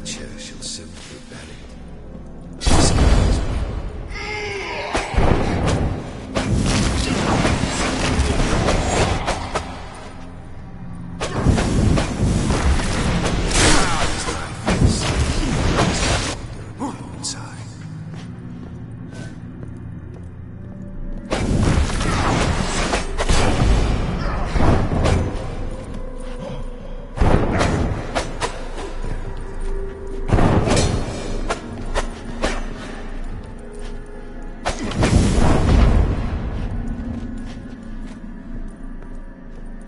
witcher shall soon be buried. She scares me.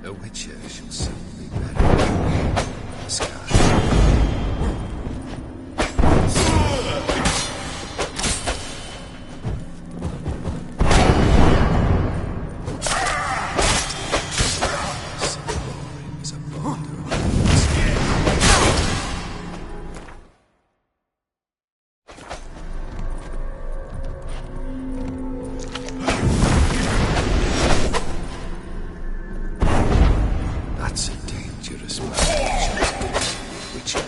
A witcher shall soon be buried in the sky. Is a boulder. That's a dangerous man. Witcher.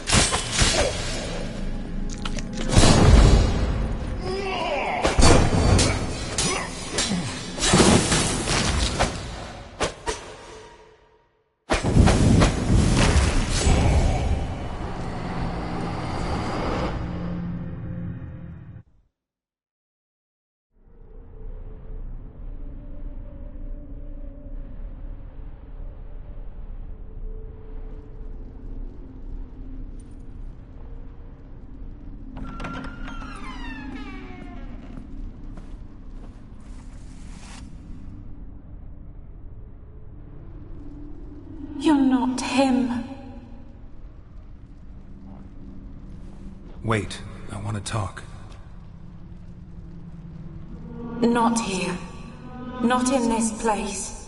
You're not him. Wait, I want to talk. Not here. Not in this place.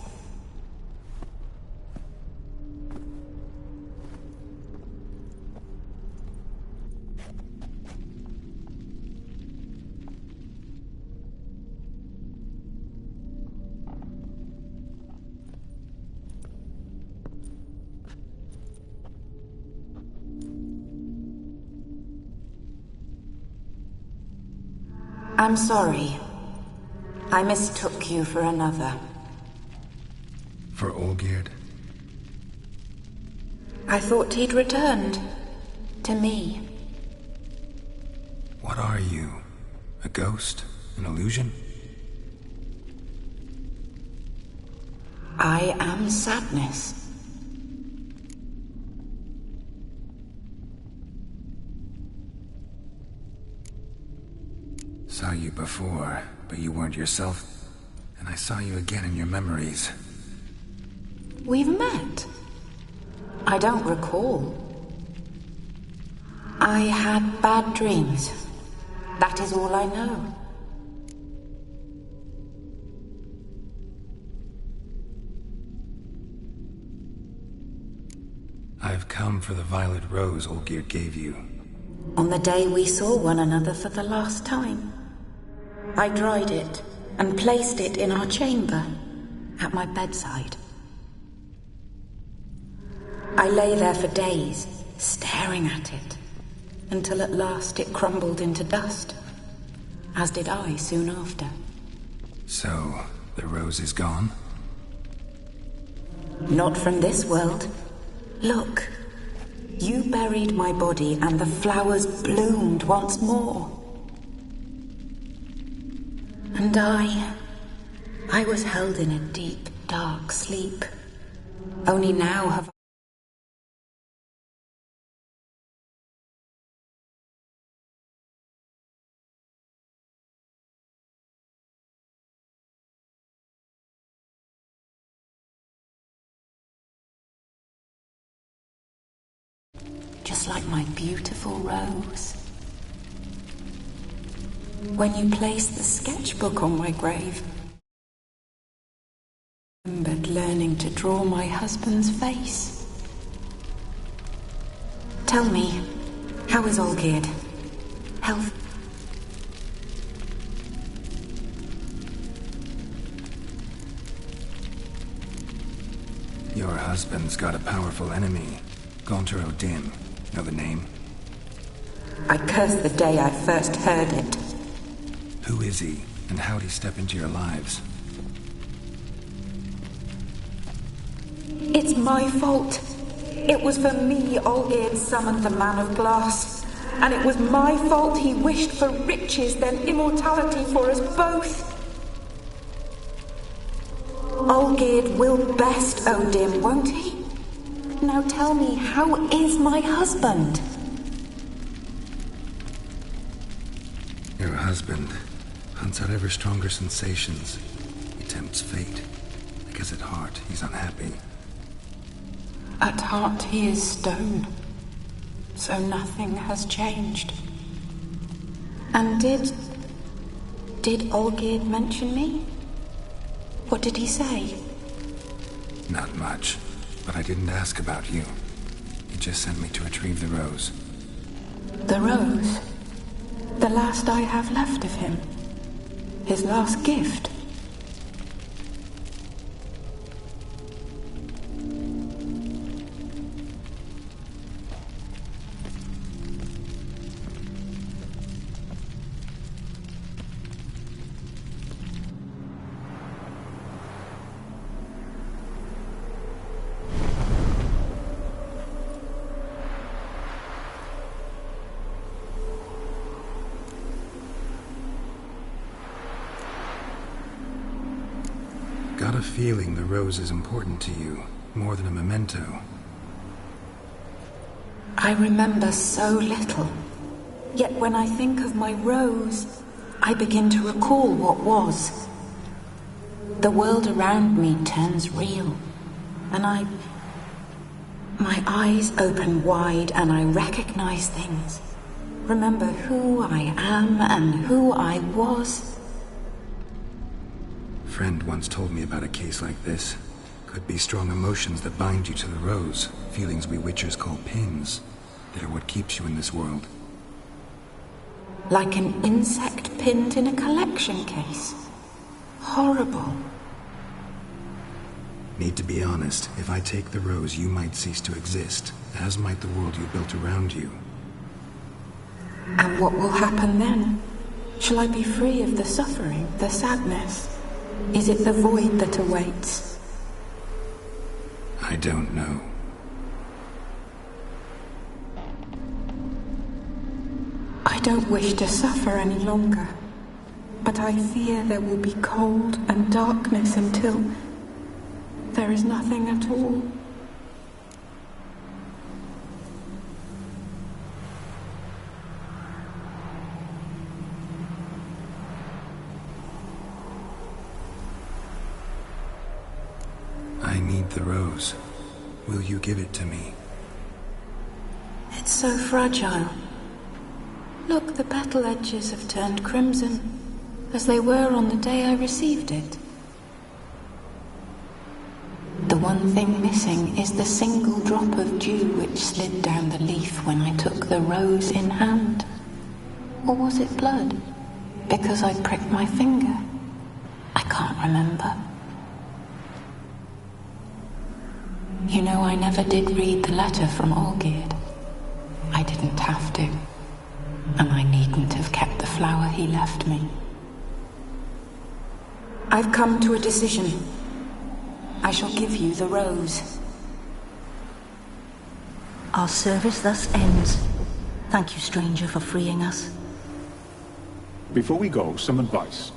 I'm sorry. I mistook you for another. For Olgierd? I thought he'd returned. To me. What are you? A ghost? An illusion? I am sadness. Saw you before, but you weren't yourself. And I saw you again in your memories. We've met. I don't recall. I had bad dreams. That is all I know. I've come for the violet rose Olgierd gave you. On the day we saw one another for the last time. I dried it and placed it in our chamber, at my bedside. I lay there for days, staring at it, until at last it crumbled into dust, as did I soon after. So, the rose is gone? Not from this world. Look, you buried my body and the flowers bloomed once more. And I was held in a deep, dark sleep. Only now have just like my beautiful rose. When you placed the sketchbook on my grave, I remembered learning to draw my husband's face. Tell me, how is Olgierd? Health? Your husband's got a powerful enemy. Gaunter Odin. Know the name? I curse the day I first heard it. Who is he, and how'd he step into your lives? It's my fault. It was for me Olgierd summoned the Man of Glass. And it was my fault he wished for riches, then immortality for us both. Olgierd will best Odin, won't he? Now tell me, how is my husband? Your husband hunts out ever stronger sensations. He tempts fate. Because at heart, he's unhappy. At heart he is stone. So nothing has changed. And did Olgierd mention me? What did he say? Not much, but I didn't ask about you. He just sent me to retrieve the rose. The rose? The last I have left of him? His last gift? Got a feeling the rose is important to you, more than a memento. I remember so little. Yet when I think of my rose, I begin to recall what was. The world around me turns real, and my eyes open wide and I recognize things. Remember who I am and who I was. A friend once told me about a case like this. Could be strong emotions that bind you to the rose, feelings we witchers call pins. They're what keeps you in this world. Like an insect pinned in a collection case. Horrible. Need to be honest, if I take the rose, you might cease to exist, as might the world you built around you. And what will happen then? Shall I be free of the suffering, the sadness? Is it the void that awaits? I don't know. I don't wish to suffer any longer, but I fear there will be cold and darkness until there is nothing at all. I need the rose. Will you give it to me? It's so fragile. Look, the petal edges have turned crimson, as they were on the day I received it. The one thing missing is the single drop of dew which slid down the leaf when I took the rose in hand. Or was it blood? Because I pricked my finger? I can't remember. You know, I never did read the letter from Olgierd. I didn't have to. And I needn't have kept the flower he left me. I've come to a decision. I shall give you the rose. Our service thus ends. Thank you, stranger, for freeing us. Before we go, some advice.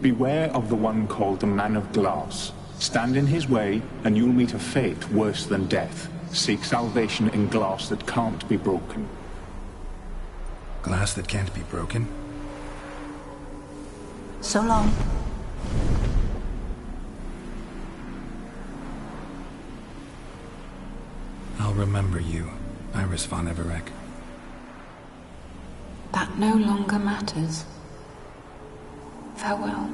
Beware of the one called the Man of Glass. Stand in his way, and you'll meet a fate worse than death. Seek salvation in glass that can't be broken. Glass that can't be broken? So long. I'll remember you, Iris von Everec. That no longer matters. Farewell.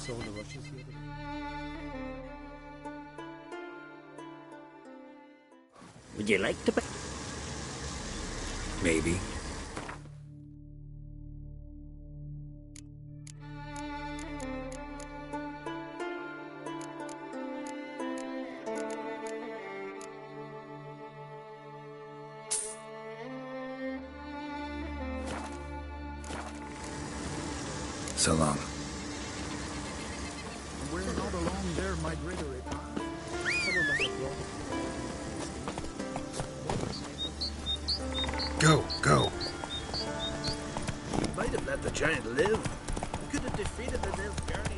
saw in the rushes the other day. Would you like to... Maybe. So long. We're not along their migratory path. Someone must have brought Go, go. We might have let the giant live. We could have defeated the Nilfgaardian.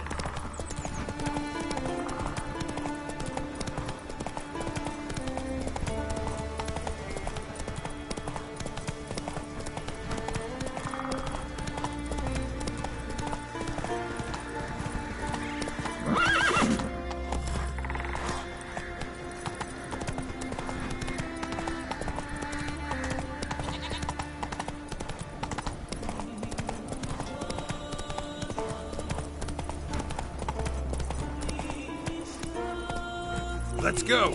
Let's go.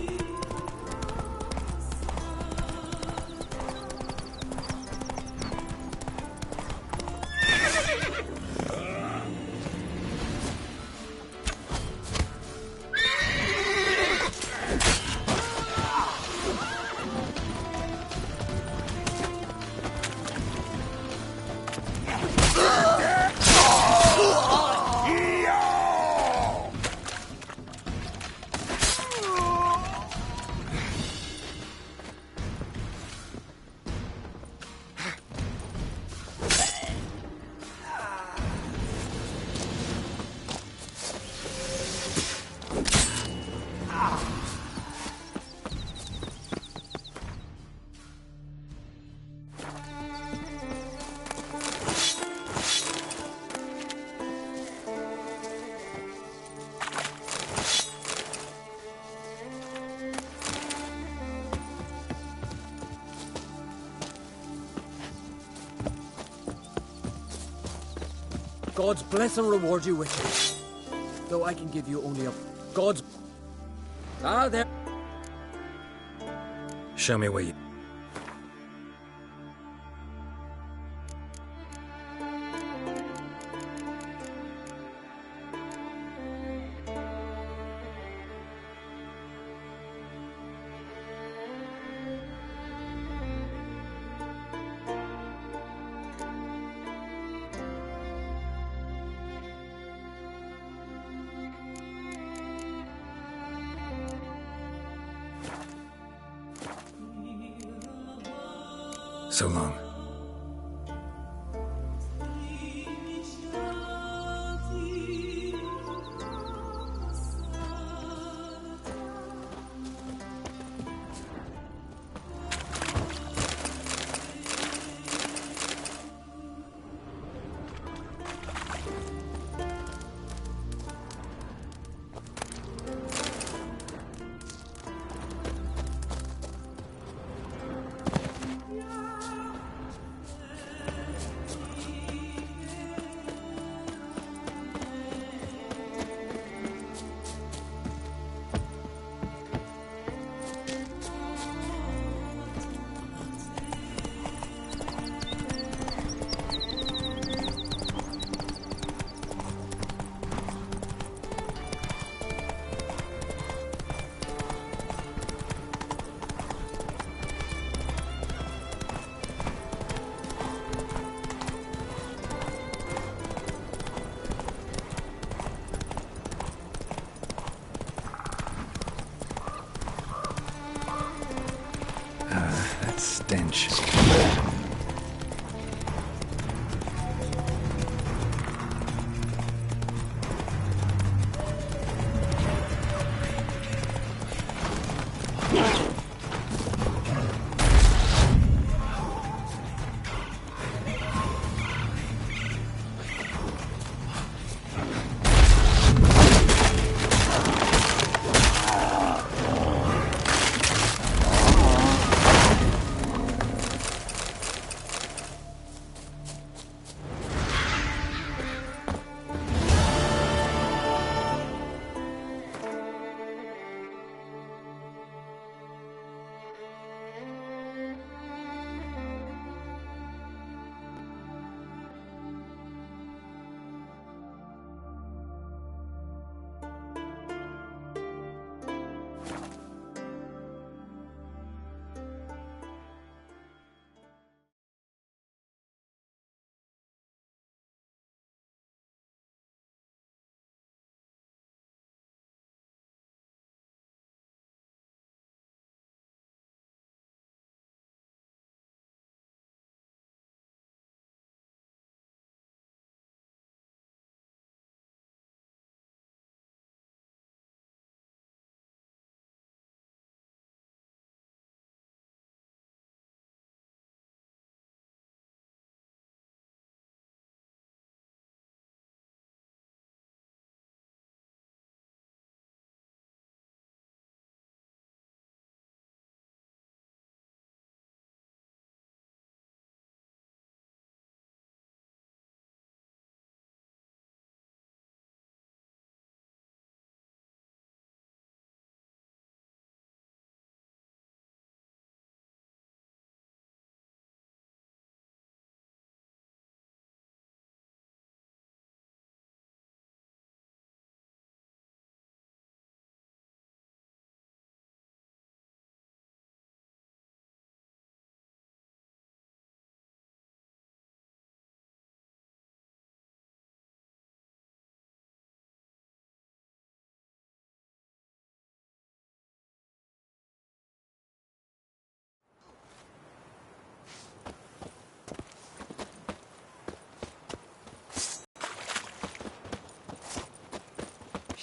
God's bless and reward you, Witcher. Though I can give you only a... God's... Ah, there... Show me where you... So long. That stench.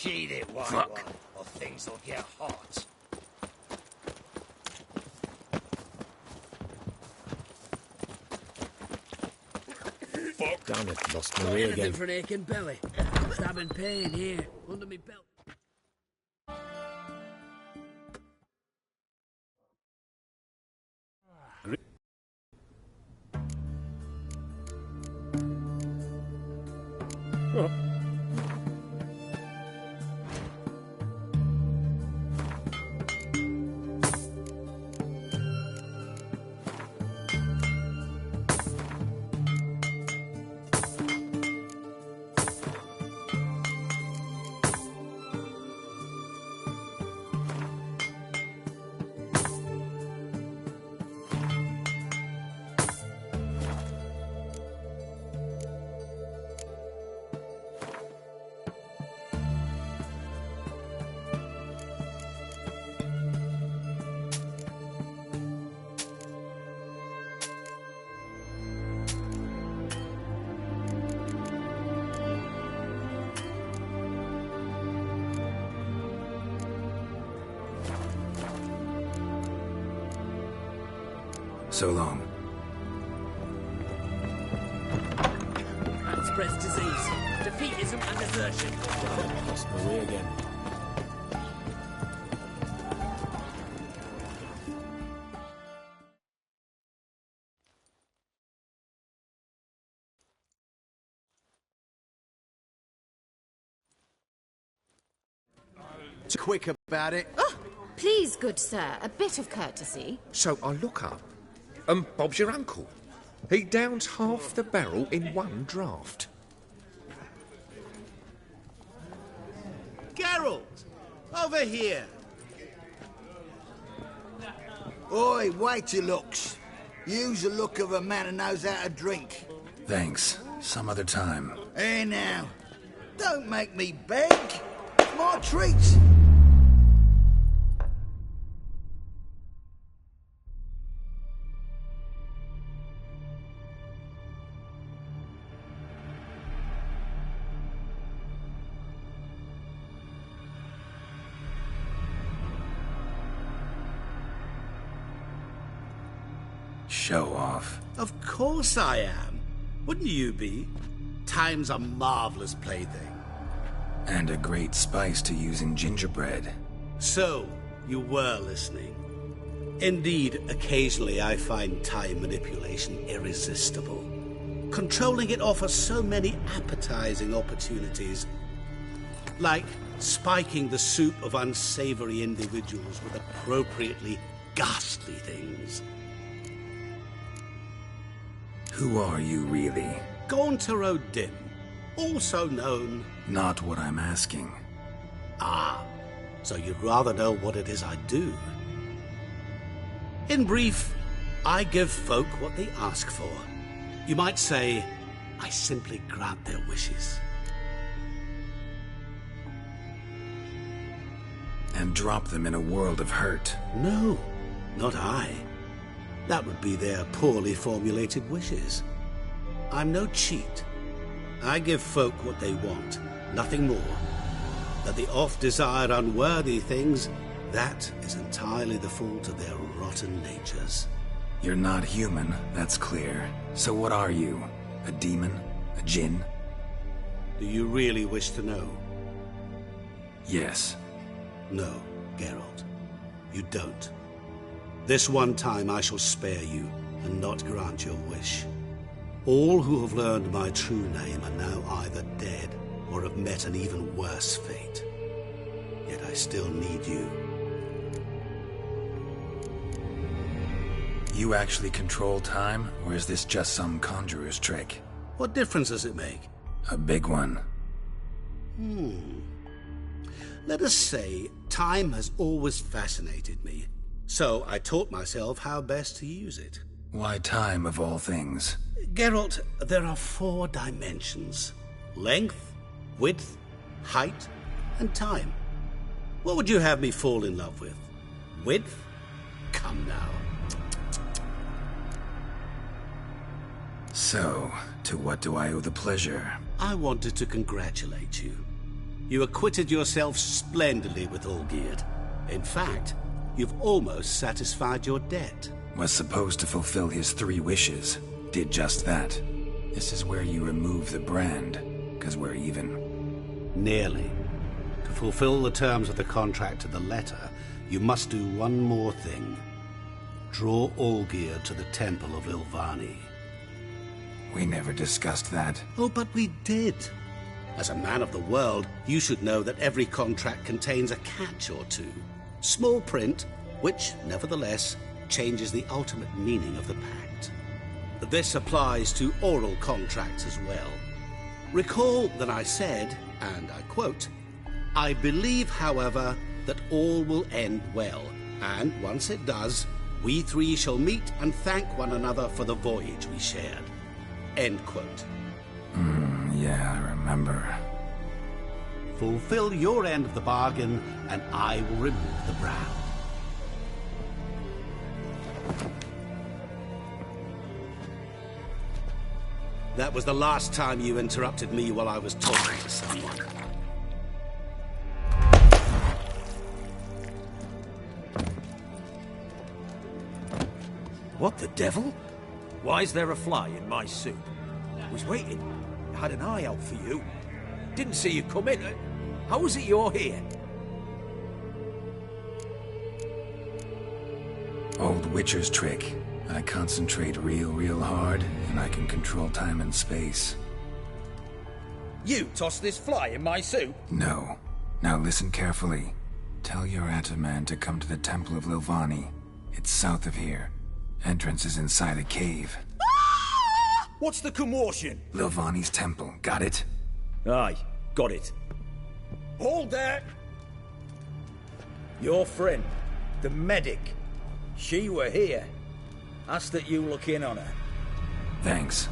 Cheat it, White Fuck. One, or things will get hot. Damn it, lost my way again. For an aching belly. Stabbing pain here, under me belt. So long. Spreads disease, defeatism and desertion. Damn it, lost my way again. Quick about it. Oh, please, good sir, a bit of courtesy. So I look up, and Bob's your uncle. He downs half the barrel in one draught. Geralt! Over here! Oi, wait your looks. Use the look of a man who knows how to drink. Thanks. Some other time. Here now. Don't make me beg. My treat. Show off. Of course I am. Wouldn't you be? Time's a marvelous plaything. And a great spice to use in gingerbread. So, you were listening. Indeed, occasionally I find time manipulation irresistible. Controlling it offers so many appetizing opportunities. Like spiking the soup of unsavory individuals with appropriately ghastly things. Who are you, really? Gauntero Dim, also known... Not what I'm asking. Ah, so you'd rather know what it is I do. In brief, I give folk what they ask for. You might say, I simply grant their wishes. And drop them in a world of hurt. No, not I. That would be their poorly formulated wishes. I'm no cheat. I give folk what they want, nothing more. That the oft-desired unworthy things, that is entirely the fault of their rotten natures. You're not human, that's clear. So what are you? A demon? A djinn? Do you really wish to know? Yes. No, Geralt. You don't. This one time I shall spare you, and not grant your wish. All who have learned my true name are now either dead, or have met an even worse fate. Yet I still need you. You actually control time, or is this just some conjurer's trick? What difference does it make? A big one. Let us say, time has always fascinated me. So I taught myself how best to use it. Why time, of all things? Geralt, there are 4 dimensions. Length, width, height, and time. What would you have me fall in love with? Width? Come now. So, to what do I owe the pleasure? I wanted to congratulate you. You acquitted yourself splendidly with Olgierd. In fact, you've almost satisfied your debt. Was supposed to fulfill his 3 wishes. Did just that. This is where you remove the brand, because we're even. Nearly. To fulfill the terms of the contract to the letter, you must do one more thing. Draw Olgierd to the Temple of Lilvani. We never discussed that. Oh, but we did. As a man of the world, you should know that every contract contains a catch or two. Small print, which, nevertheless, changes the ultimate meaning of the pact. This applies to oral contracts as well. Recall that I said, and I quote, "I believe, however, that all will end well, and once it does, we 3 shall meet and thank one another for the voyage we shared." End quote. Yeah, I remember. Fulfill your end of the bargain, and I will remove the brand. That was the last time you interrupted me while I was talking to someone. What the devil? Why is there a fly in my soup? I was waiting. I had an eye out for you. Didn't see you come in. How is it you're here? Old Witcher's trick. I concentrate real hard, and I can control time and space. You tossed this fly in my soup? No. Now listen carefully. Tell your Ataman to come to the Temple of Lilvani. It's south of here. Entrance is inside a cave. What's the commotion? Lilvani's temple. Got it? Aye, got it. Hold there! Your friend, the medic, she were here. Ask that you look in on her. Thanks.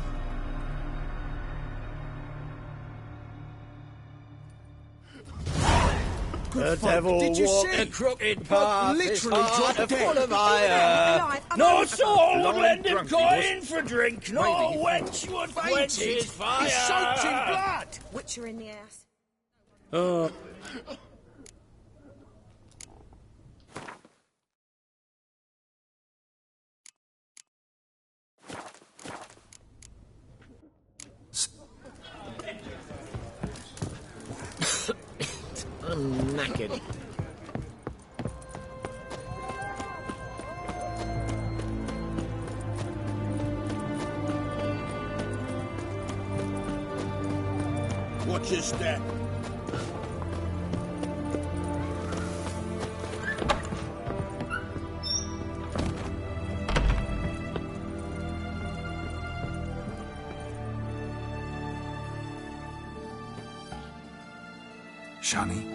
The devil walked a crooked path, literally dropped dead. No soul would lend him coin for drink, no wench would quench his fire. He's soaked in blood. Witcher in the ass. I'm knackered. Watch your step. Shani?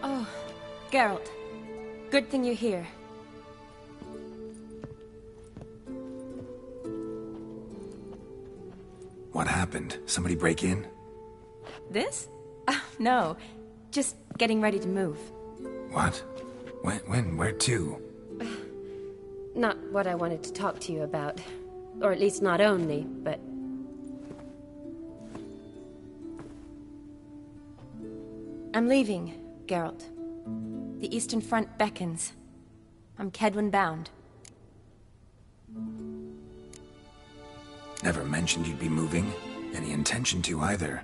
Oh, Geralt. Good thing you're here. What happened? Somebody break in? This? No. Just getting ready to move. What? When? Where to? Not what I wanted to talk to you about. Or at least not only, but... I'm leaving, Geralt. The Eastern Front beckons. I'm Kedwin bound. Never mentioned you'd be moving. Any intention to either.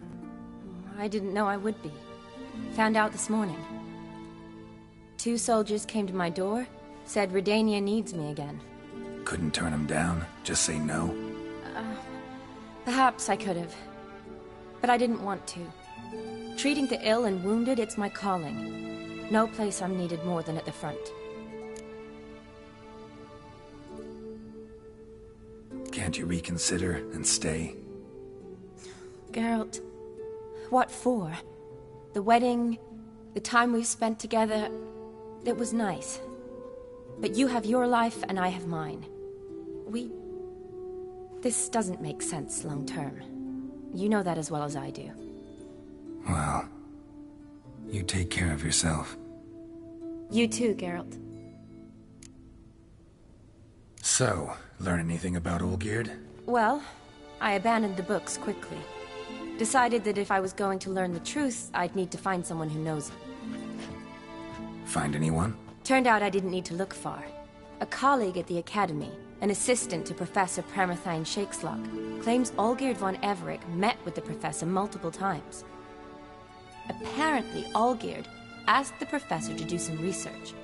I didn't know I would be. Found out this morning. 2 soldiers came to my door, said Redania needs me again. Couldn't turn him down? Just say no? Perhaps I could have. But I didn't want to. Treating the ill and wounded, it's my calling. No place I'm needed more than at the front. Can't you reconsider and stay? Geralt, what for? The wedding, the time we've spent together, it was nice. But you have your life and I have mine. This doesn't make sense long term. You know that as well as I do. Well, you take care of yourself. You too, Geralt. So, learn anything about Olgierd? Well, I abandoned the books quickly. Decided that if I was going to learn the truth, I'd need to find someone who knows it. Find anyone? Turned out I didn't need to look far. A colleague at the Academy, an assistant to Professor Premathine Shakeslock, claims Olgierd von Everec met with the professor multiple times. Apparently, Olgierd asked the professor to do some research.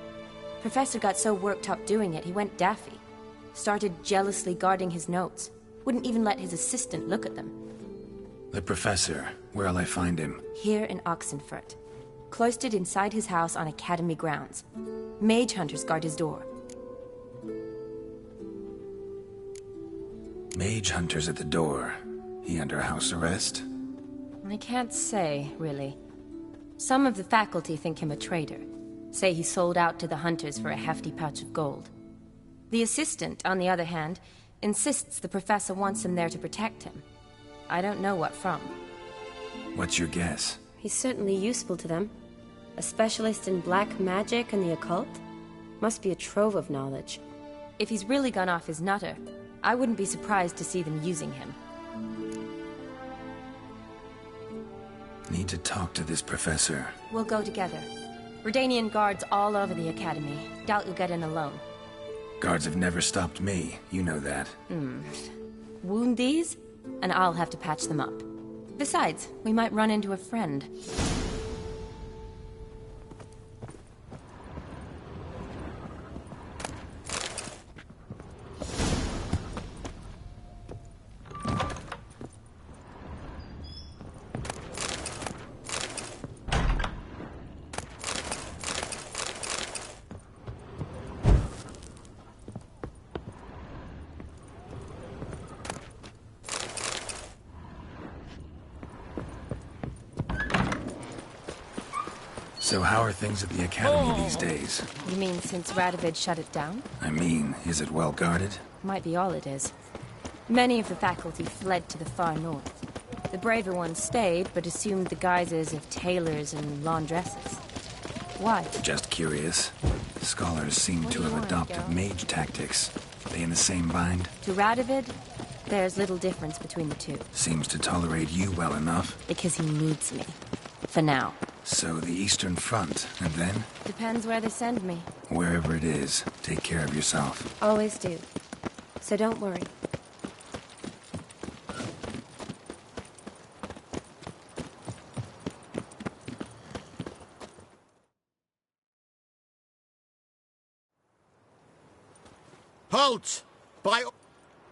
Professor got so worked up doing it, he went daffy. Started jealously guarding his notes. Wouldn't even let his assistant look at them. The professor, where'll I find him? Here in Oxenfurt. Cloistered inside his house on Academy grounds. Mage hunters guard his door. Mage hunters at the door. He under house arrest? I can't say, really. Some of the faculty think him a traitor. Say he sold out to the hunters for a hefty pouch of gold. The assistant, on the other hand, insists the professor wants him there to protect him. I don't know what from. What's your guess? He's certainly useful to them. A specialist in black magic and the occult? Must be a trove of knowledge. If he's really gone off his nutter, I wouldn't be surprised to see them using him. Need to talk to this professor. We'll go together. Redanian guards all over the Academy. Doubt you'll get in alone. Guards have never stopped me, you know that. Wound these, and I'll have to patch them up. Besides, we might run into a friend. So how are things at the Academy these days? You mean since Radovid shut it down? I mean, is it well guarded? Might be all it is. Many of the faculty fled to the far north. The braver ones stayed, but assumed the guises of tailors and laundresses. Why? Just curious. Scholars seem to have adopted mage tactics. Are they in the same bind? To Radovid, there's little difference between the two. Seems to tolerate you well enough. Because he needs me. For now. So the Eastern Front, and then? Depends where they send me. Wherever it is, take care of yourself. Always do. So don't worry. Halt! By...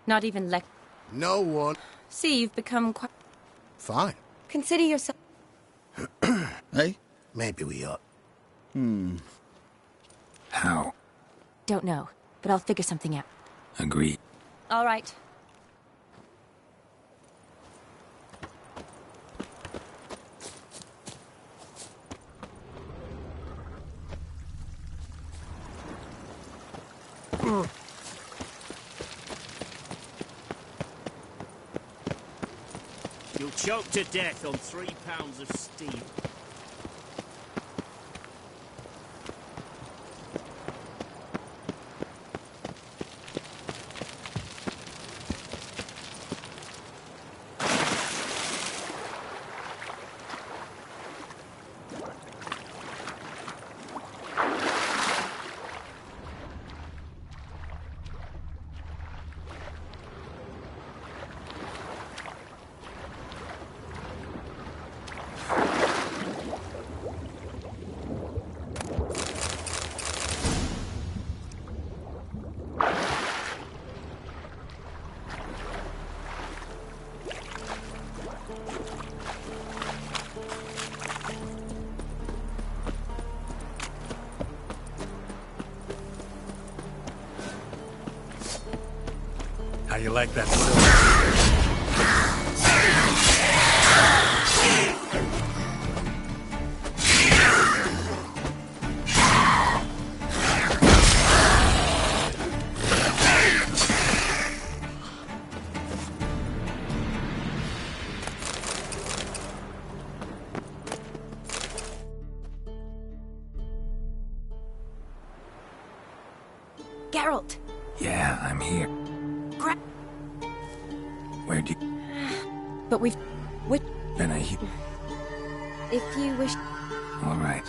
Not even No one. See, you've become quite... Fine. Consider yourself... Hey? Maybe we ought. How? Don't know, but I'll figure something out. Agreed. All right. You'll choke to death on 3 pounds of steel. How you like that silver? Geralt! Yeah, I'm here. Where do you... But we've... Then If you wish... All right.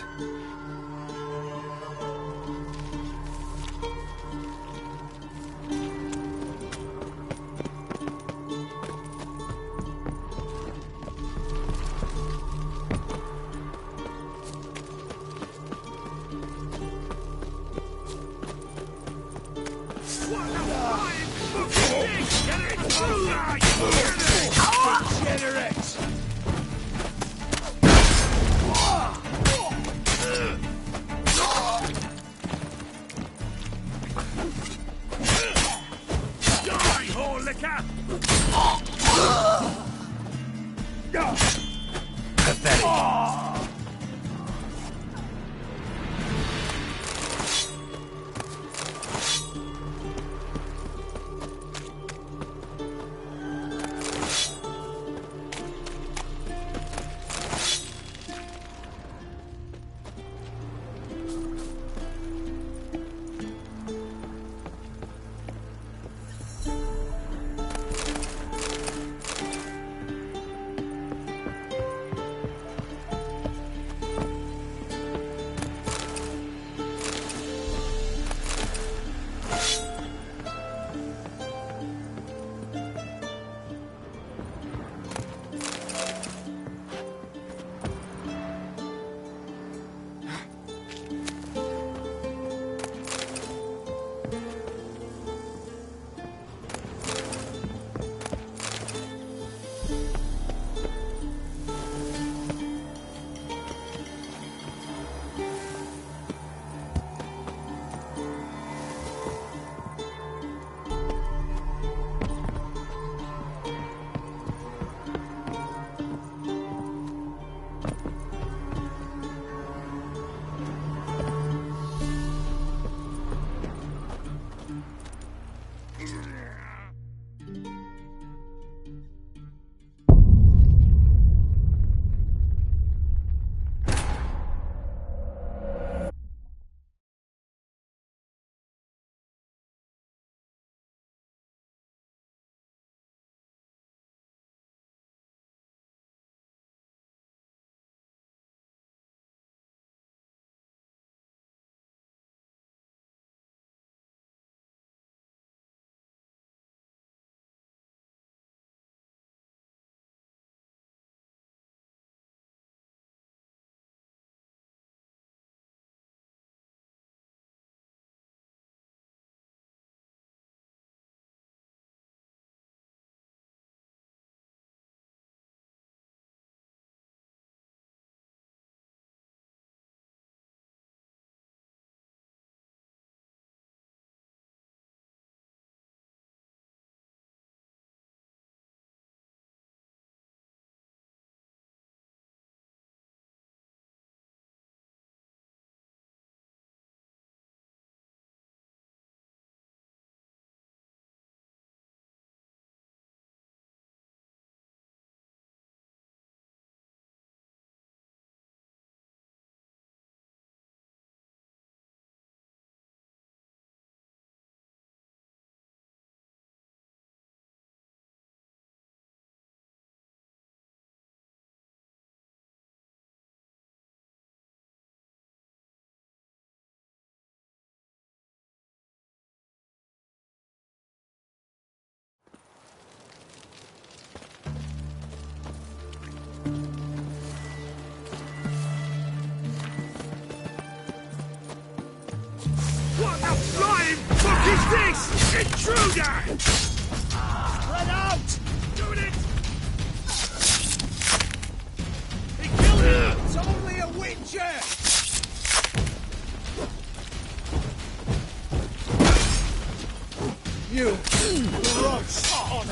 What the flying fuck is this? Intruder! Spread out! Doing it! He killed him! It's only a witcher! You rush on!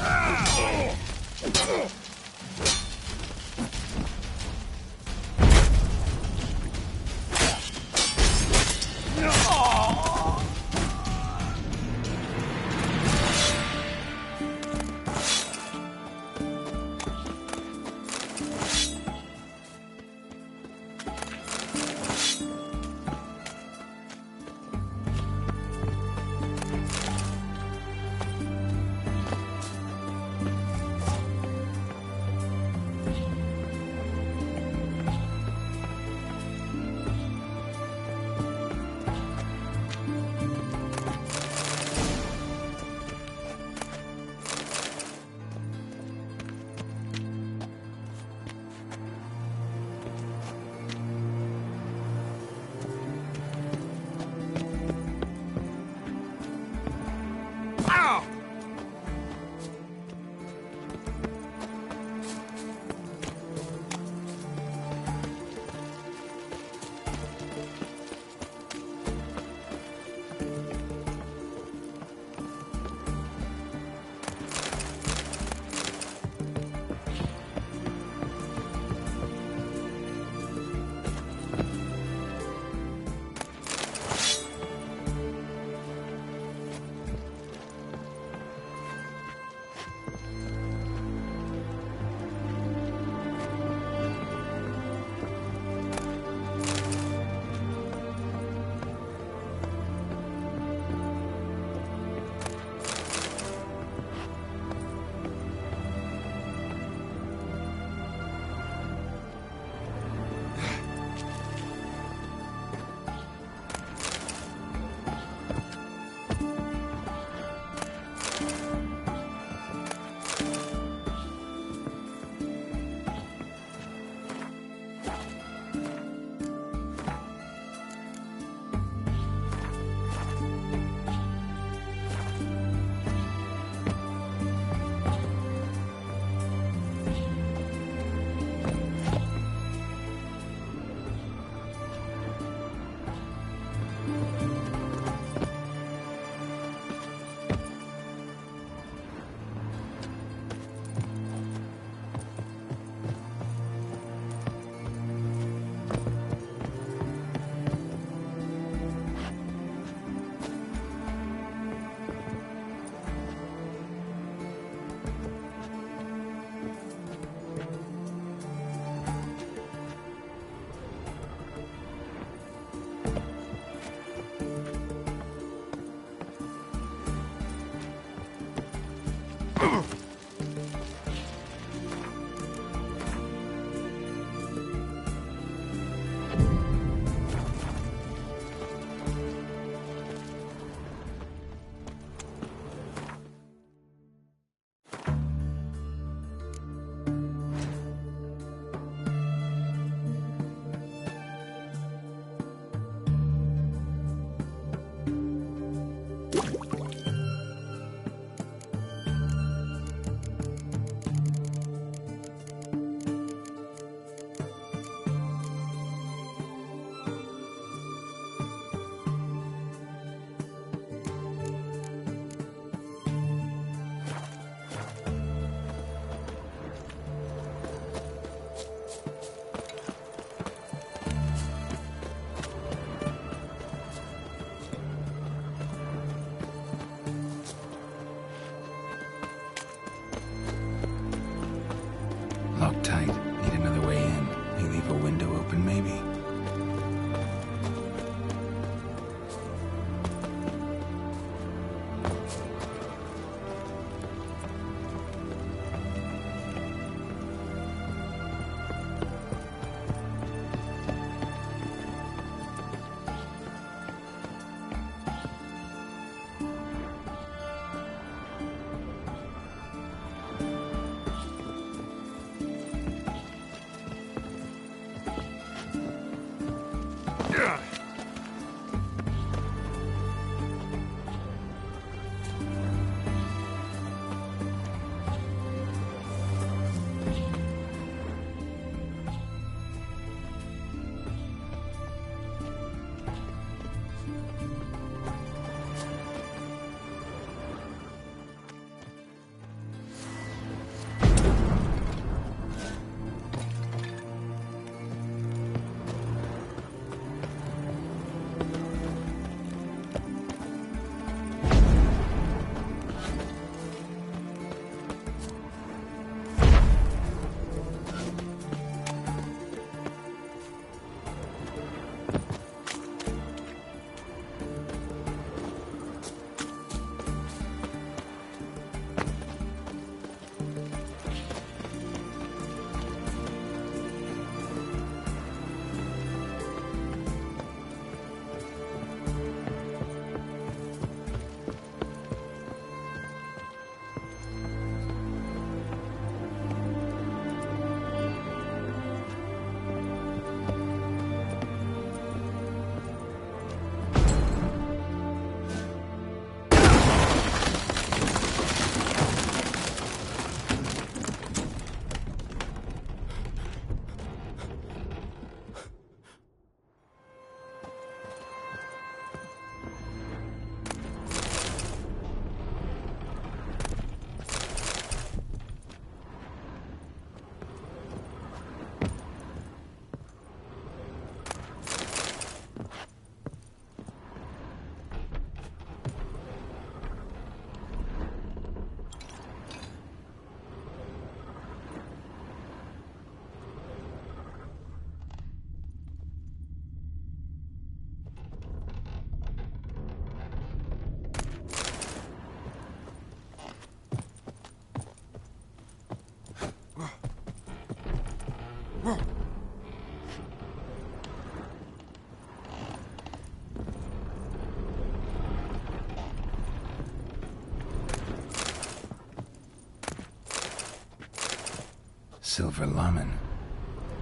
silver lamen.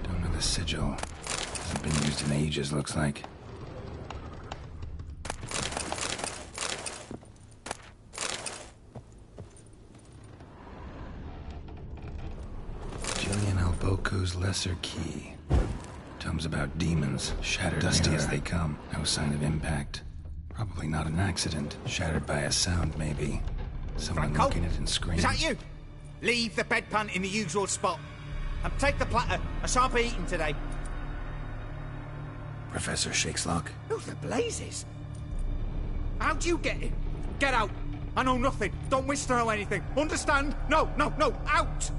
Don't know the sigil. Hasn't been used in ages, looks like. Jillian Alboco's Lesser Key. Tomes about demons, shattered dusty as they come. No sign of impact. Probably not an accident. Shattered by a sound, maybe. Someone Franco? looking at it and screaming. Is that you? Leave the bedpan in the usual spot. And take the platter. I shan't be eating today. Professor Shakeslock? Who the blazes? How'd you get in? Get out. I know nothing. Don't wish to know anything. Understand? No, out!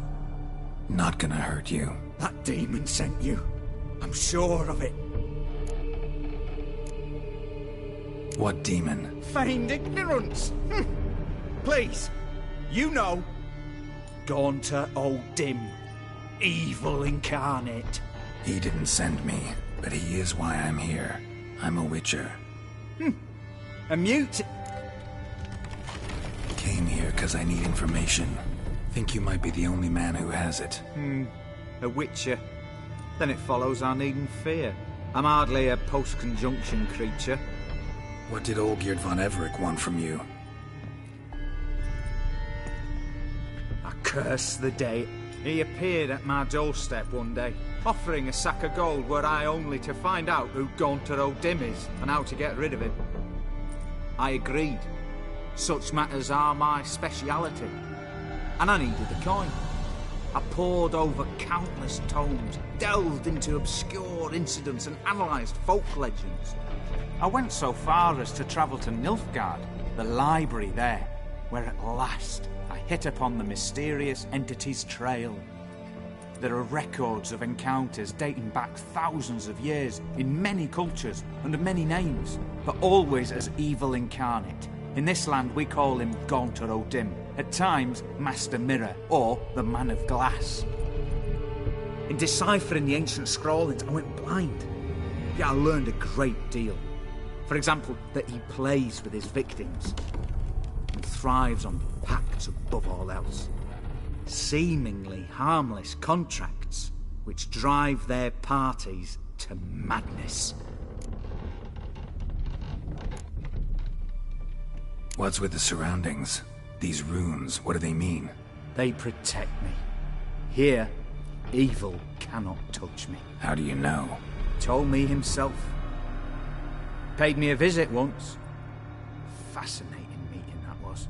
Not gonna hurt you. That demon sent you. I'm sure of it. What demon? Feigned ignorance. Please, you know. Gaunter O'Dim. Evil incarnate. He didn't send me, but he is why I'm here. I'm a witcher. A mute. Came here because I need information. Think you might be the only man who has it. A witcher. Then it follows I needn't fear. I'm hardly a post-conjunction creature. What did Olgierd von Everec want from you? I curse the day he appeared at my doorstep one day, offering a sack of gold were I only to find out who Gaunter O'Dim is and how to get rid of him. I agreed. Such matters are my speciality. And I needed the coin. I pored over countless tomes, delved into obscure incidents and analysed folk legends. I went so far as to travel to Nilfgaard, the library there, where at last I hit upon the mysterious entity's trail. There are records of encounters dating back thousands of years in many cultures under many names, but always as evil incarnate. In this land we call him Gaunter O'Dim, at times Master Mirror or the Man of Glass. In deciphering the ancient scrawlings I went blind, yet I learned a great deal. For example, that he plays with his victims and thrives on pacts above all else. Seemingly harmless contracts which drive their parties to madness. What's with the surroundings? These runes, what do they mean? They protect me. Here, evil cannot touch me. How do you know? Told me himself. Paid me a visit once. Fascinating meeting that was.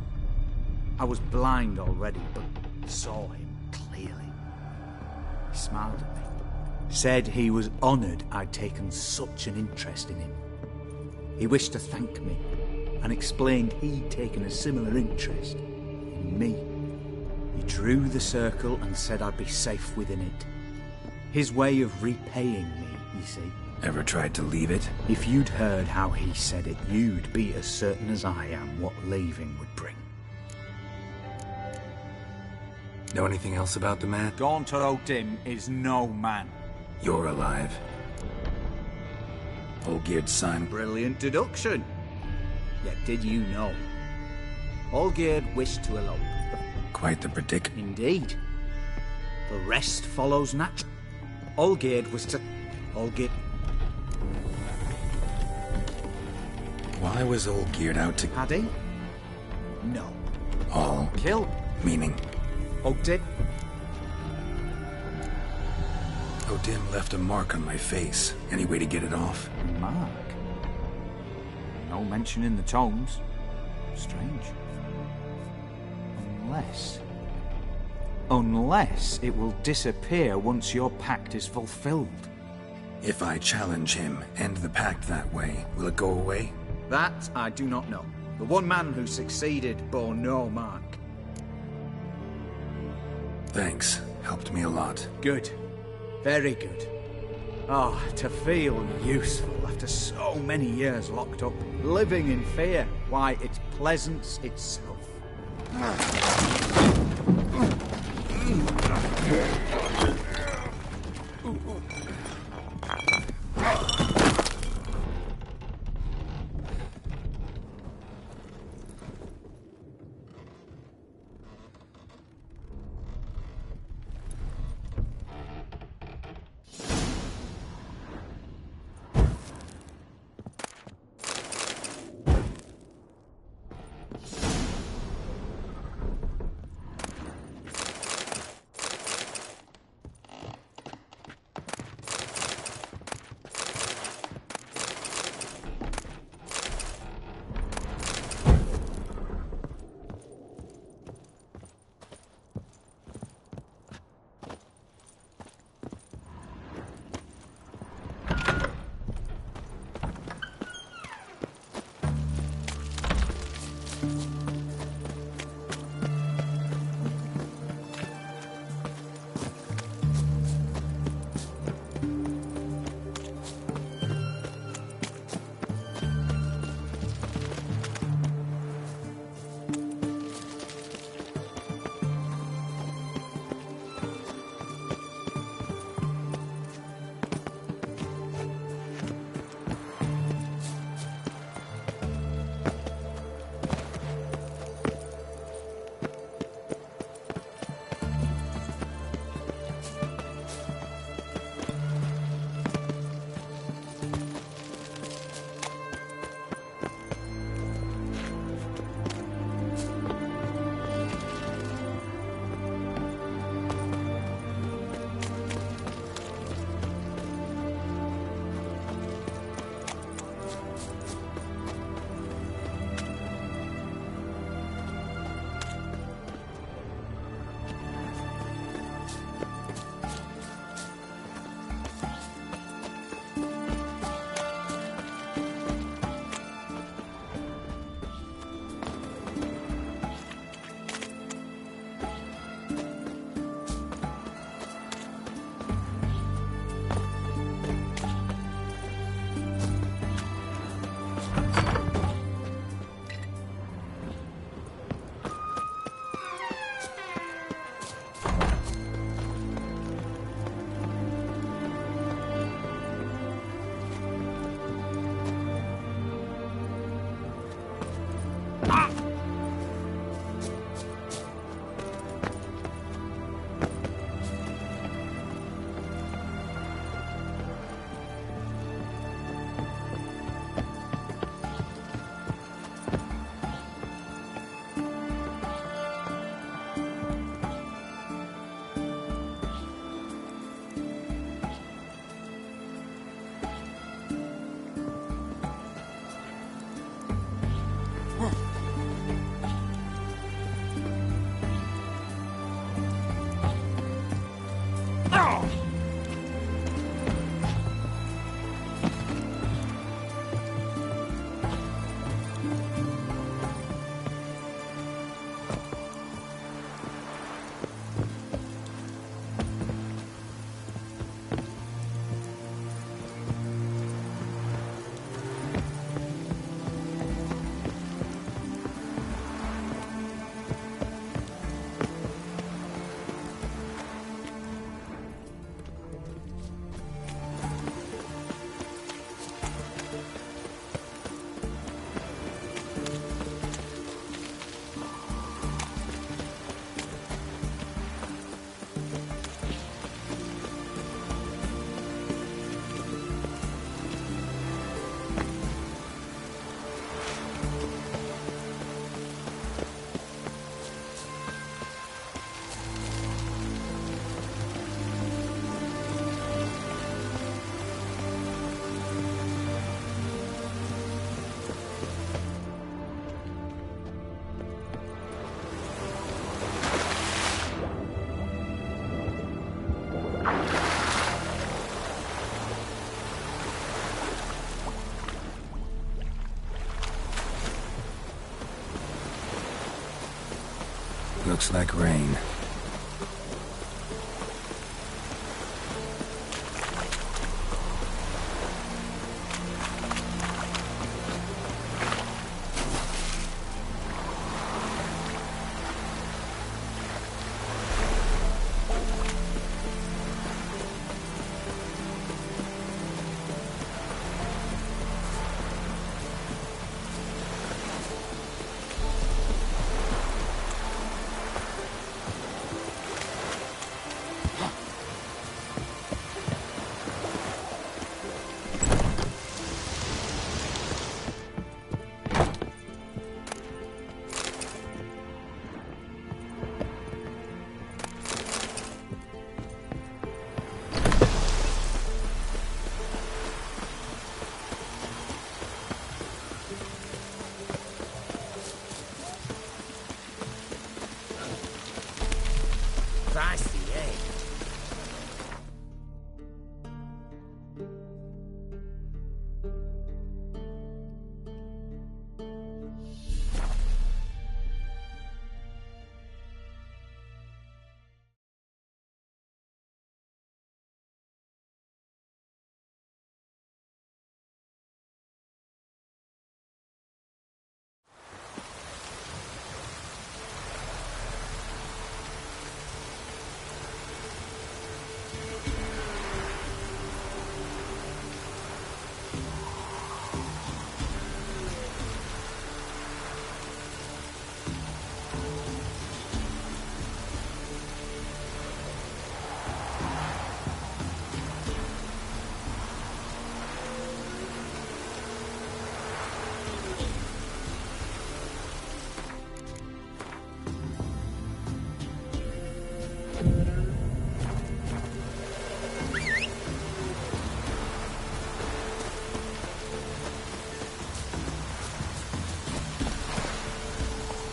I was blind already, but saw him clearly. He smiled at me. Said he was honoured I'd taken such an interest in him. He wished to thank me, and explained he'd taken a similar interest in me. He drew the circle and said I'd be safe within it. His way of repaying me, you see. Ever tried to leave it? If you'd heard how he said it, you'd be as certain as I am what leaving would bring. Know anything else about the man? Gaunter O'Dim is no man. You're alive. Olgierd's son. Brilliant deduction. Yet did you know? Olgierd wished to elope. Quite the predicament. Indeed. The rest follows natural. Olgierd was to... Olgierd... Why was Olgierd out to... Had he? No. All? Kill. Meaning? O'Dim. O'Dim left a mark on my face. Any way to get it off? Mark? No mention in the tomes. Strange. Unless it will disappear once your pact is fulfilled. If I challenge him, end the pact that way, will it go away? That I do not know. The one man who succeeded bore no mark. Thanks. Helped me a lot. Good. Very good. Oh, to feel useful after so many years locked up, living in fear. Why, it's pleasance itself. Looks like rain.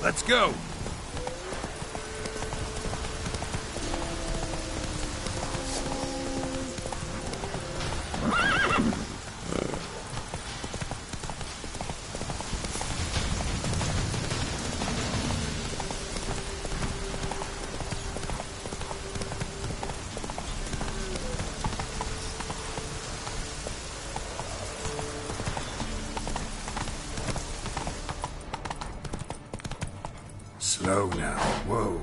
Let's go! Slow now. Whoa.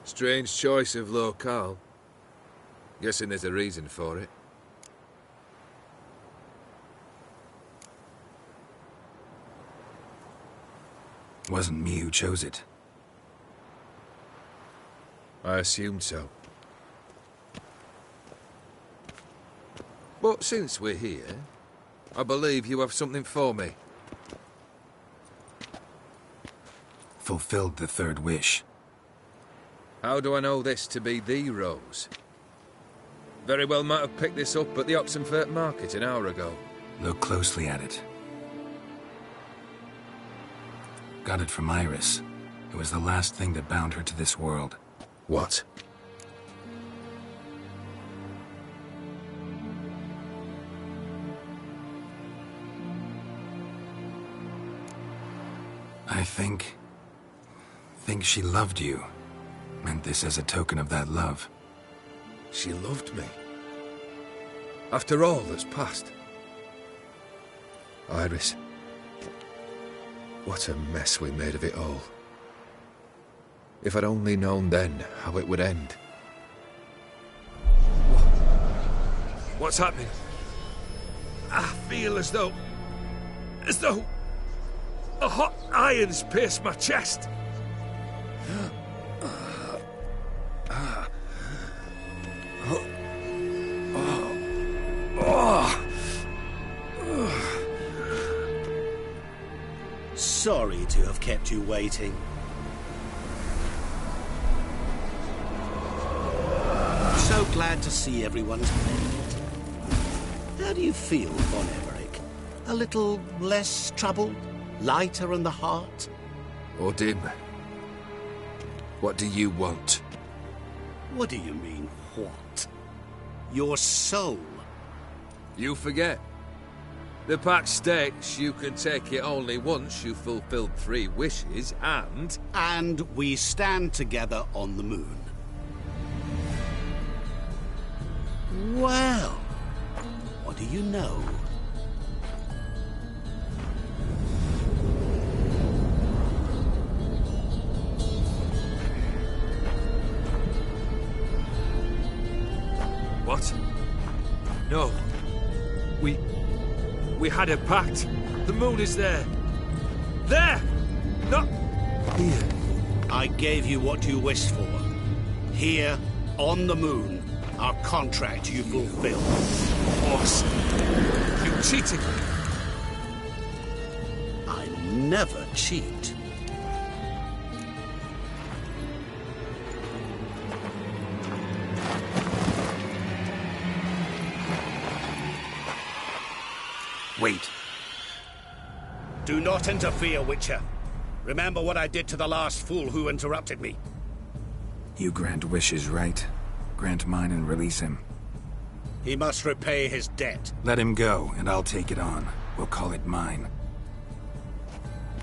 Strange choice of locale. Guessing there's a reason for it. Wasn't me who chose it. I assumed so. But since we're here, I believe you have something for me. Fulfilled the third wish. How do I know this to be the rose? Very well might have picked this up at the Oxenfurt market an hour ago. Look closely at it. Got it from Iris. It was the last thing that bound her to this world. What? I think she loved you. Meant this as a token of that love. She loved me. After all that's passed. Iris. What a mess we made of it all. If I'd only known then how it would end. What's happening? I feel as though a hot iron's pierced my chest. Sorry to have kept you waiting. So glad to see everyone's made. How do you feel, Von Emmerich? A little less troubled? Lighter in the heart? Or dim? What do you want? What do you mean, what? Your soul. You forget. The pact states you can take it only once you've fulfilled 3 wishes, and... And we stand together on the moon. Well, what do you know? What? No. We had a pact. The moon is there. There! Not here. I gave you what you wished for. Here, on the moon, our contract you fulfilled. Boss, you cheated me. I never cheat. Wait. Do not interfere, Witcher. Remember what I did to the last fool who interrupted me. You grant wishes, right? Grant mine and release him. He must repay his debt. Let him go, and I'll take it on. We'll call it mine.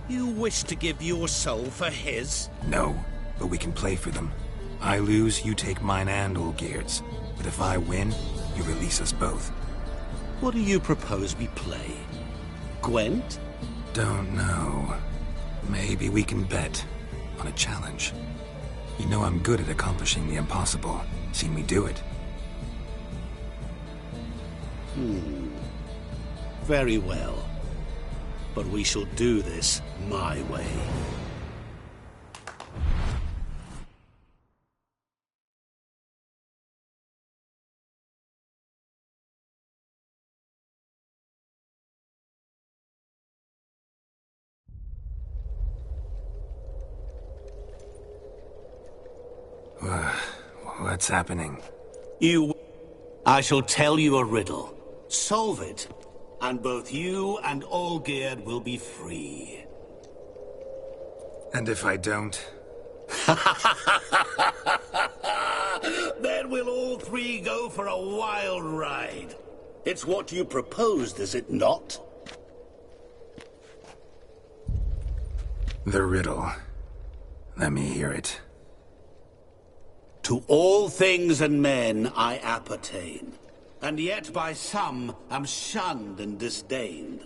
You wish to give your soul for his? No, but we can play for them. I lose, you take mine and Olgierd's. But if I win, you release us both. What do you propose we play? Gwent? Don't know. Maybe we can bet on a challenge. You know I'm good at accomplishing the impossible. Seen me do it. Very well. But we shall do this my way. What's happening? I shall tell you a riddle. Solve it, and both you and Olgierd will be free. And if I don't? Then we'll all 3 go for a wild ride. It's what you proposed, is it not? The riddle. Let me hear it. To all things and men I appertain, and yet by some am shunned and disdained.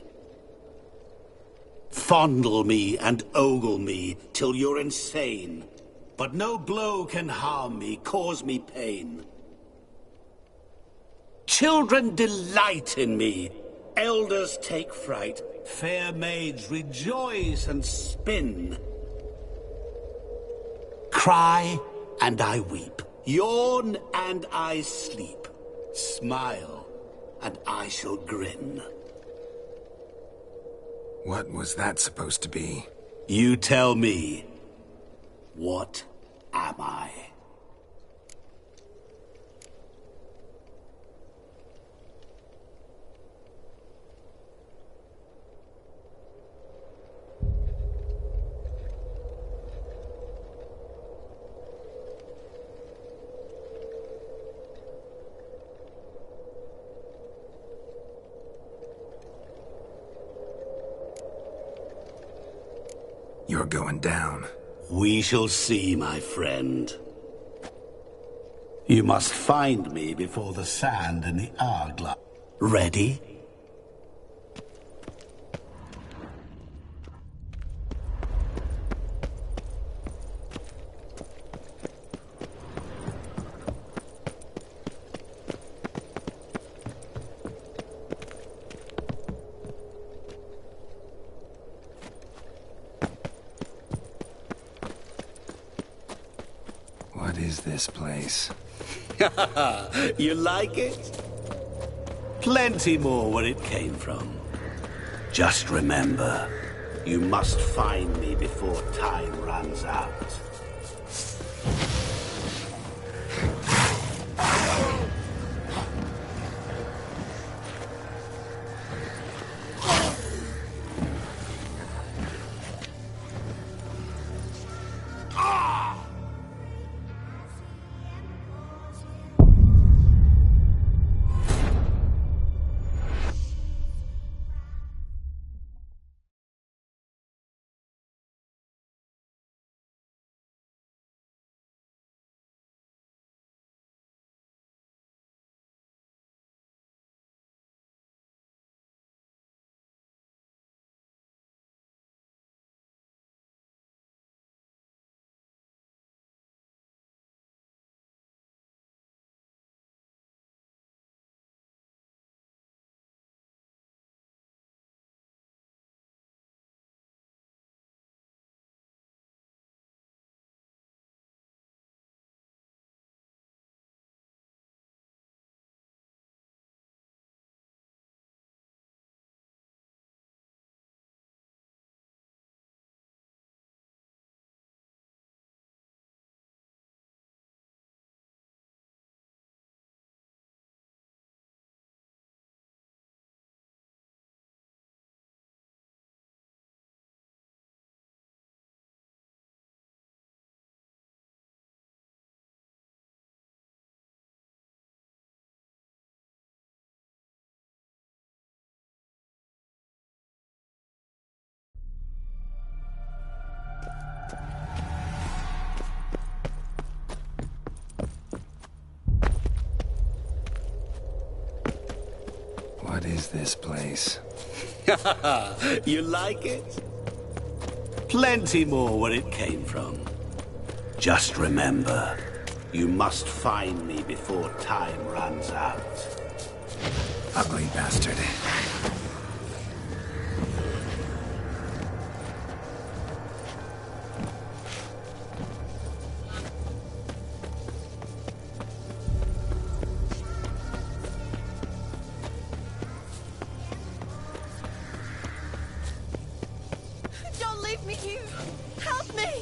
Fondle me and ogle me till you're insane, but no blow can harm me, cause me pain. Children delight in me, elders take fright, fair maids rejoice and spin. Cry, and I weep. Yawn, and I sleep. Smile, and I shall grin. What was that supposed to be? You tell me. What am I? You're going down. We shall see, my friend. You must find me before the sand and the hourglass. Ready? What is this place? You like it? Plenty more where it came from. Just remember, you must find me before time runs out. What is this place? You like it? Plenty more where it came from. Just remember, you must find me before time runs out. Ugly bastard. Don't leave me here! Help me!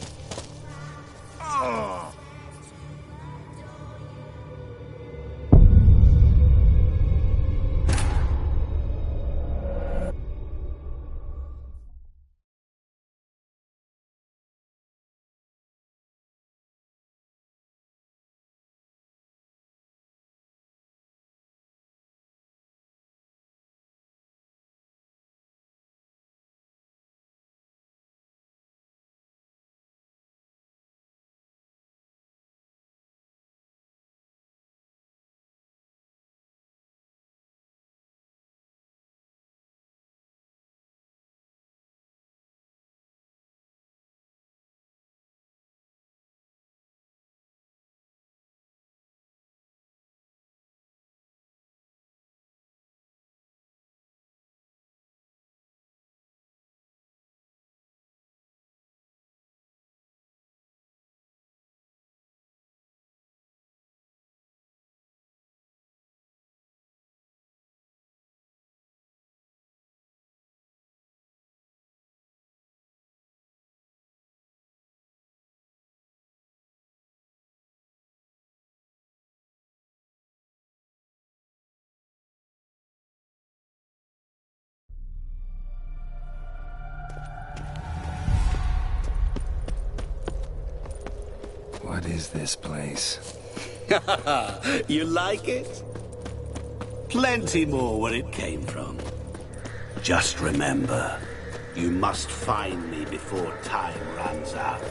What is this place? You like it? Plenty more where it came from. Just remember, you must find me before time runs out.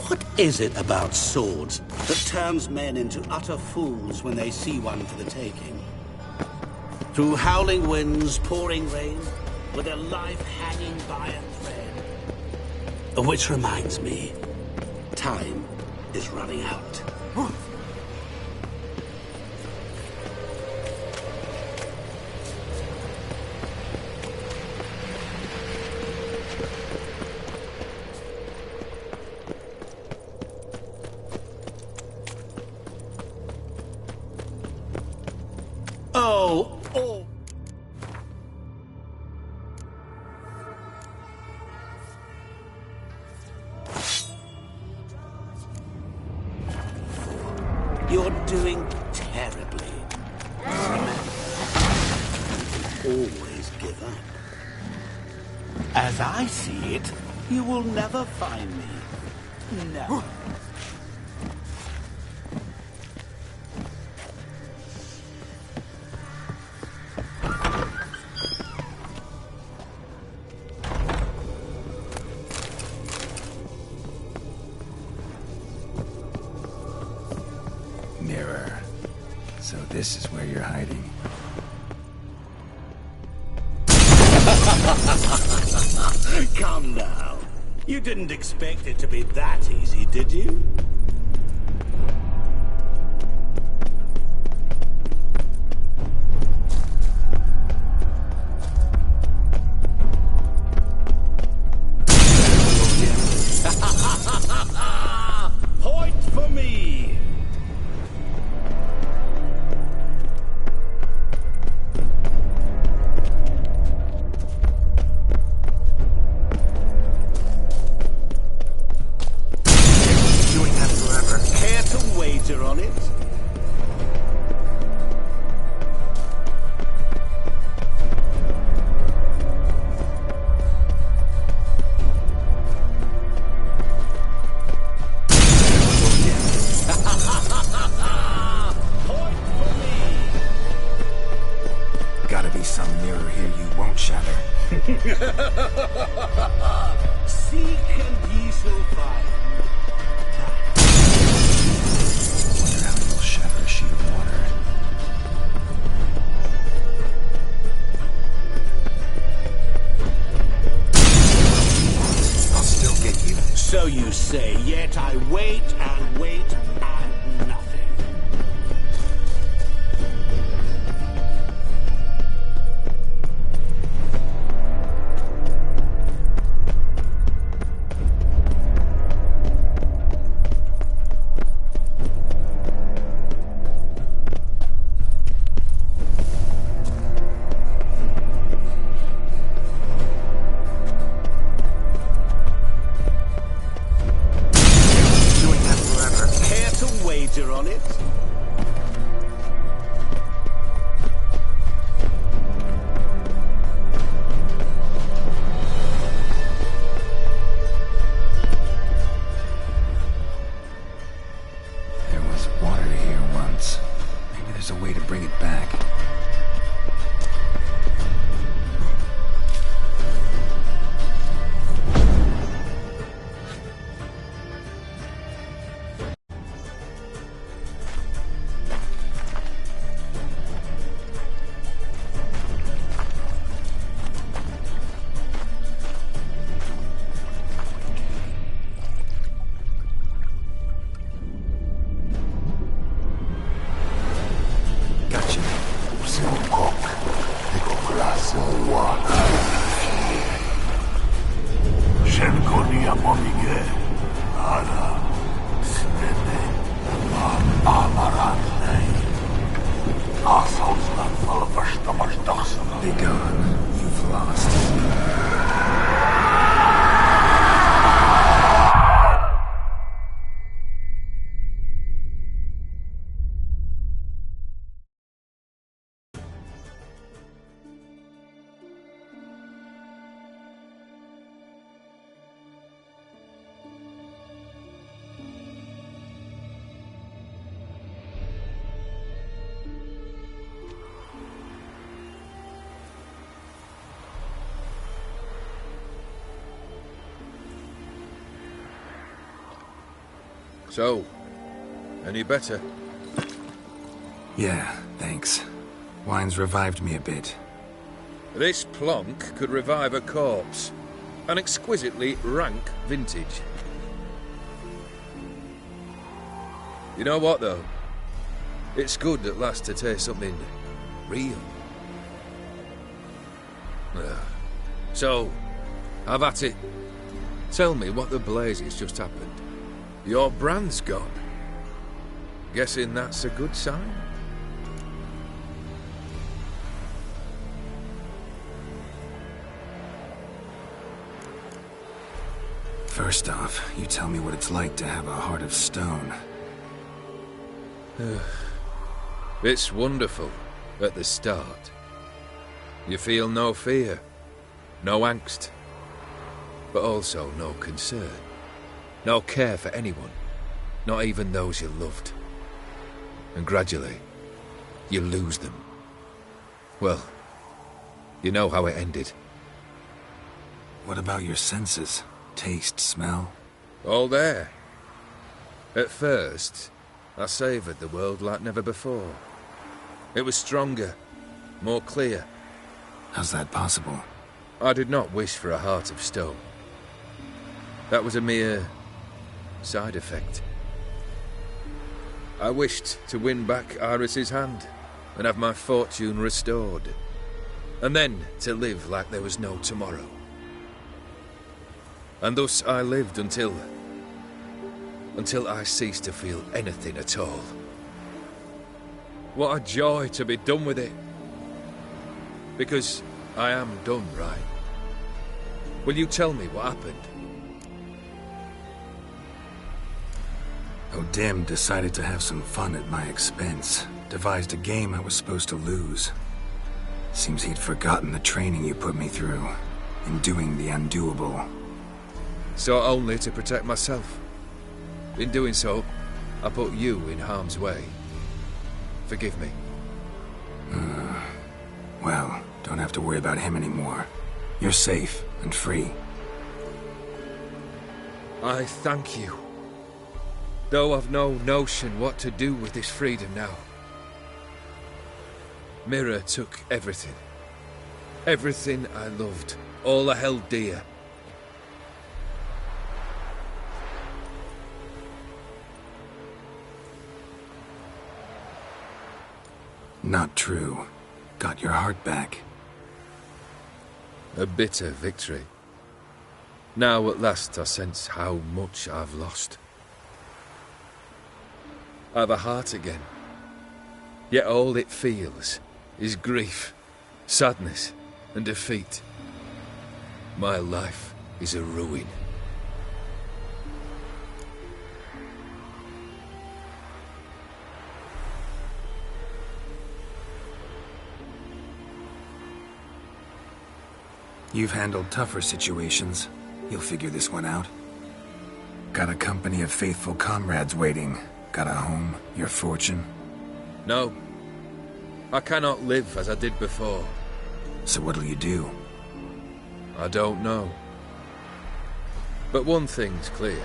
What is it about swords that turns men into utter fools when they see one for the taking? Through howling winds, pouring rain, with their life hanging by a thread. Which reminds me, time is running out. Oh. You're doing terribly. Remember, you always give up. As I see it, you will never find me. Never. Mirror. So this is where you're hiding. Come now. You didn't expect it to be that easy, did you? Point for me! Doing that forever. Care to wager on it? Gotta be some mirror here you won't shatter. Seek and ye shall find. Wonder how you'll shatter a sheet of water. I'll still get you. So you say, yet I wait and wait and nothing. Care to wager on it? There was water here once. Maybe there's a way to bring it back. Be gone. You've lost. So, any better? Yeah, thanks. Wine's revived me a bit. This plonk could revive a corpse. An exquisitely rank vintage. You know what, though? It's good at last to taste something real. So, have at it. Tell me what the blazes just happened. Your brand's gone. Guessing that's a good sign? First off, you tell me what it's like to have a heart of stone. It's wonderful at the start. You feel no fear, no angst, but also no concern. No care for anyone, not even those you loved. And gradually, you lose them. Well, you know how it ended. What about your senses? Taste, smell? All there. At first, I savoured the world like never before. It was stronger, more clear. How's that possible? I did not wish for a heart of stone. That was a mere side effect. I wished to win back Iris's hand and have my fortune restored, and then to live like there was no tomorrow. And thus I lived until I ceased to feel anything at all. What a joy to be done with it. Because I am done, right? Will you tell me what happened? O'Dim decided to have some fun at my expense. Devised a game I was supposed to lose. Seems he'd forgotten the training you put me through in doing the undoable. So only to protect myself. In doing so, I put you in harm's way. Forgive me. Well, don't have to worry about him anymore. You're safe and free. I thank you. Though I've no notion what to do with this freedom now. Mirror took everything. Everything I loved. All I held dear. Not true. Got your heart back. A bitter victory. Now at last I sense how much I've lost. I've a heart again. Yet all it feels is grief, sadness, and defeat. My life is a ruin. You've handled tougher situations. You'll figure this one out. Got a company of faithful comrades waiting. Got a home, your fortune. No. I cannot live as I did before. So what'll you do? I don't know. But one thing's clear.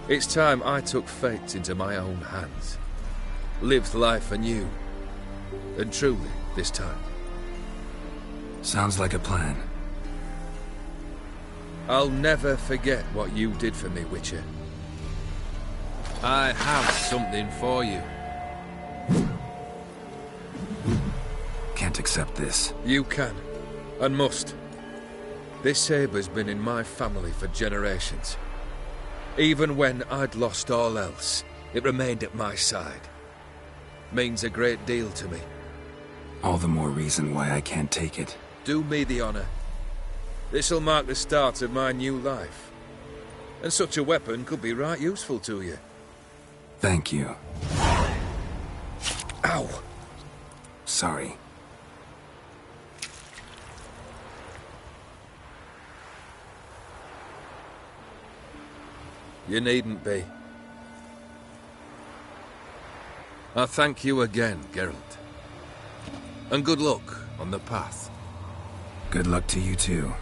It's time I took fate into my own hands. Lived life anew. And truly, this time. Sounds like a plan. I'll never forget what you did for me, Witcher. I have something for you. Can't accept accept this. You can, and must. This sabre's been in my family for generations. Even when I'd lost all else, it remained at my side. Means a great deal to me. All the more reason why I can't take it. Do me the honor. This'll mark the start of my new life. And such a weapon could be right useful to you. Thank you. Ow! Sorry. You needn't be. I thank you again, Geralt. And good luck on the path. Good luck to you too.